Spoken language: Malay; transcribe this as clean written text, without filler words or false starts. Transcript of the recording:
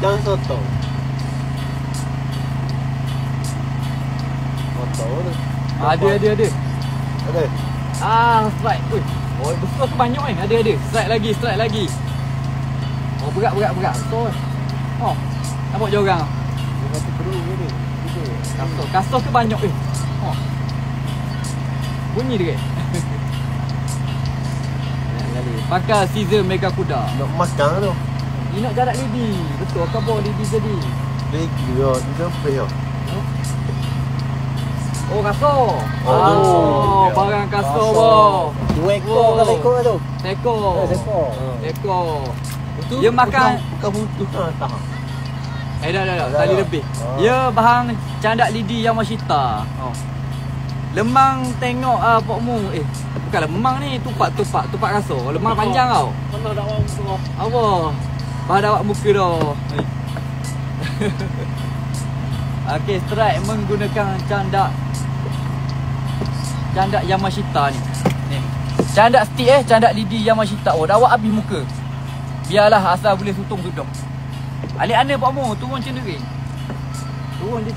Jangan soto. Soto tu. Ada. Ada. Strike. Ui. Oh, besar tu banyak ni. Ada. Strike lagi. Oh, berat. Betul. Oh. Nampak je orang. Dia kata perlu ke ni? Kastor tu banyak Oh. Bunyi dia. Pakai scissor mega kuda. Nak makan tu. Dia nak jarak lidi. Betul ke apa lidi jadi? Lagi dia sampai ya. Oh, kastor. Oh, barang kastor boh. 2 ekor ke ekor tu? Ekor. Ekor. Dia makan bukan butuh tahan. Dah. Tali lebih. Dia bahan candak lidi yang masyita. Lemang tengok Pak Mu. Bukanlah memang ni tupak kasar. Lemang panjang tau. Mana dak awak muka? Apa? Bahan awak muka dah. Okey, strike menggunakan candak Yamashita ni. Candak stick candak lidi Yamashita. Oh, dah awak habis muka. Biarlah asal boleh tutung sudah. Alik ana Pak Mu turun cendering. Turun dia